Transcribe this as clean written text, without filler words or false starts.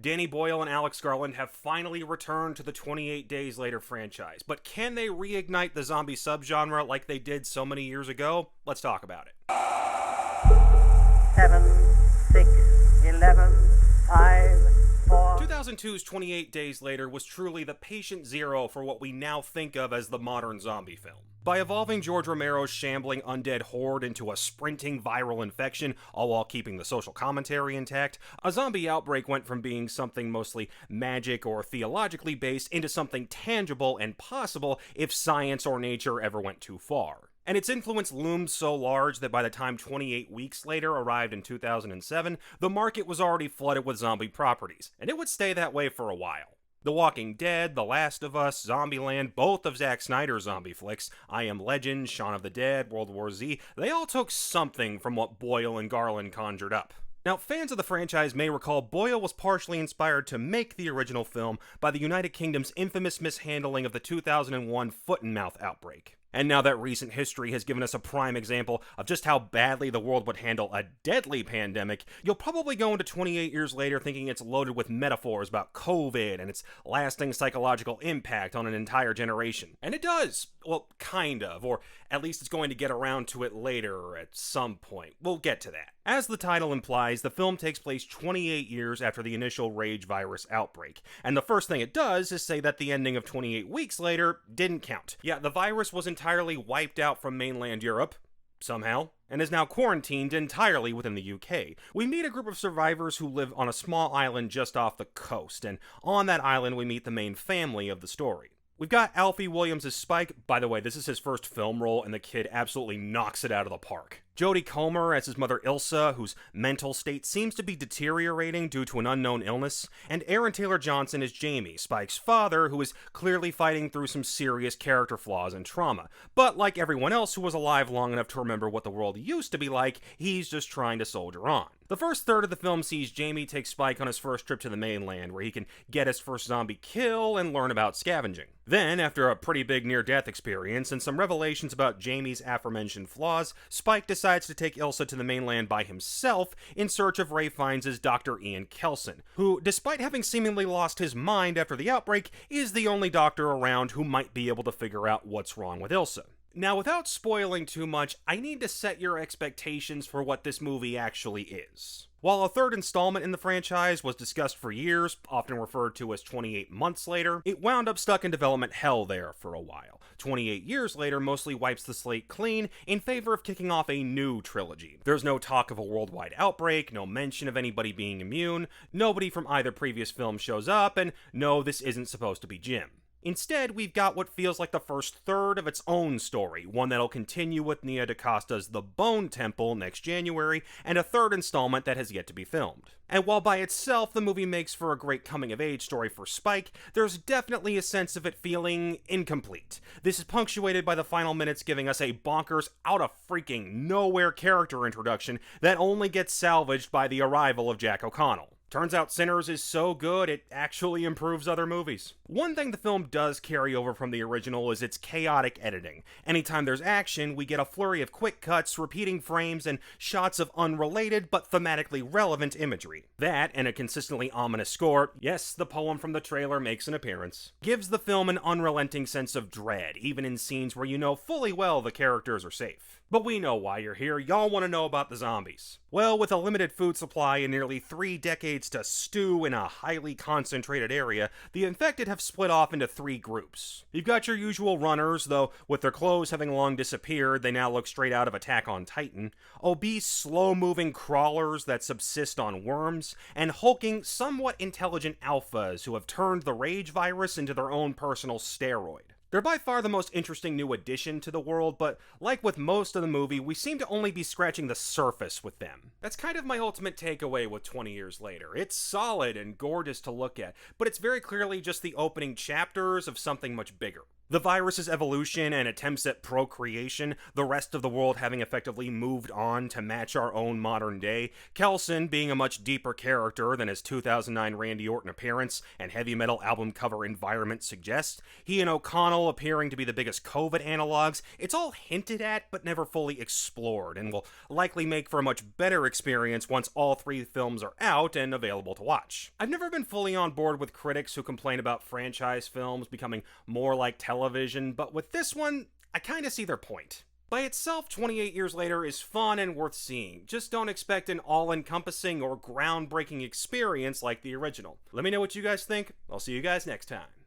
Danny Boyle and Alex Garland have finally returned to the 28 Days Later franchise, but can they reignite the zombie subgenre like they did so many years ago? Let's talk about it. 7, 6, 11, 5, 4... 2002's 28 Days Later was truly the patient zero for what we now think of as the modern zombie film. By evolving George Romero's shambling undead horde into a sprinting viral infection, all while keeping the social commentary intact, a zombie outbreak went from being something mostly magic or theologically based into something tangible and possible if science or nature ever went too far. And its influence loomed so large that by the time 28 Weeks Later arrived in 2007, the market was already flooded with zombie properties, and it would stay that way for a while. The Walking Dead, The Last of Us, Zombieland, both of Zack Snyder's zombie flicks, I Am Legend, Shaun of the Dead, World War Z, they all took something from what Boyle and Garland conjured up. Now, fans of the franchise may recall Boyle was partially inspired to make the original film by the United Kingdom's infamous mishandling of the 2001 foot-and-mouth outbreak. And now that recent history has given us a prime example of just how badly the world would handle a deadly pandemic, you'll probably go into 28 years later thinking it's loaded with metaphors about COVID and its lasting psychological impact on an entire generation. And it does. Well, kind of. Or at least it's going to get around to it later at some point. We'll get to that. As the title implies, the film takes place 28 years after the initial rage virus outbreak. And the first thing it does is say that the ending of 28 Weeks Later didn't count. Yeah, the virus was entirely wiped out from mainland Europe, somehow, and is now quarantined entirely within the UK. We meet a group of survivors who live on a small island just off the coast, and on that island we meet the main family of the story. We've got Alfie Williams as Spike. By the way, this is his first film role, and the kid absolutely knocks it out of the park. Jodie Comer as his mother Ilsa, whose mental state seems to be deteriorating due to an unknown illness, and Aaron Taylor Johnson as Jamie, Spike's father, who is clearly fighting through some serious character flaws and trauma. But like everyone else who was alive long enough to remember what the world used to be like, he's just trying to soldier on. The first third of the film sees Jamie take Spike on his first trip to the mainland, where he can get his first zombie kill and learn about scavenging. Then, after a pretty big near-death experience and some revelations about Jamie's aforementioned flaws, Spike decides to take Ilsa to the mainland by himself in search of Ray Fiennes' Dr. Ian Kelson, who, despite having seemingly lost his mind after the outbreak, is the only doctor around who might be able to figure out what's wrong with Ilsa. Now, without spoiling too much, I need to set your expectations for what this movie actually is. While a third installment in the franchise was discussed for years, often referred to as 28 Months Later, it wound up stuck in development hell there for a while. 28 Years Later mostly wipes the slate clean in favor of kicking off a new trilogy. There's no talk of a worldwide outbreak, no mention of anybody being immune, nobody from either previous film shows up, and no, this isn't supposed to be Jim. Instead, we've got what feels like the first third of its own story, one that'll continue with Nia DaCosta's The Bone Temple next January, and a third installment that has yet to be filmed. And while by itself the movie makes for a great coming-of-age story for Spike, there's definitely a sense of it feeling incomplete. This is punctuated by the final minutes giving us a bonkers, out-of-freaking-nowhere character introduction that only gets salvaged by the arrival of Jack O'Connell. Turns out Sinners is so good, it actually improves other movies. One thing the film does carry over from the original is its chaotic editing. Anytime there's action, we get a flurry of quick cuts, repeating frames, and shots of unrelated but thematically relevant imagery. That, and a consistently ominous score, yes, the poem from the trailer makes an appearance, gives the film an unrelenting sense of dread, even in scenes where you know fully well the characters are safe. But we know why you're here. Y'all want to know about the zombies. Well, with a limited food supply and nearly 3 decades to stew in a highly concentrated area, the infected have split off into 3 groups. You've got your usual runners, though with their clothes having long disappeared, they now look straight out of Attack on Titan, obese, slow-moving crawlers that subsist on worms, and hulking, somewhat intelligent alphas who have turned the rage virus into their own personal steroid. They're by far the most interesting new addition to the world, but like with most of the movie, we seem to only be scratching the surface with them. That's kind of my ultimate takeaway with 20 Years Later. It's solid and gorgeous to look at, but it's very clearly just the opening chapters of something much bigger. The virus's evolution and attempts at procreation, the rest of the world having effectively moved on to match our own modern day, Kelson being a much deeper character than his 2009 Randy Orton appearance and heavy metal album cover environment suggest, he and O'Connell appearing to be the biggest COVID analogs, it's all hinted at but never fully explored, and will likely make for a much better experience once all three films are out and available to watch. I've never been fully on board with critics who complain about franchise films becoming more like television, but with this one, I kinda see their point. By itself, 28 years later is fun and worth seeing. Just don't expect an all-encompassing or groundbreaking experience like the original. Let me know what you guys think. I'll see you guys next time.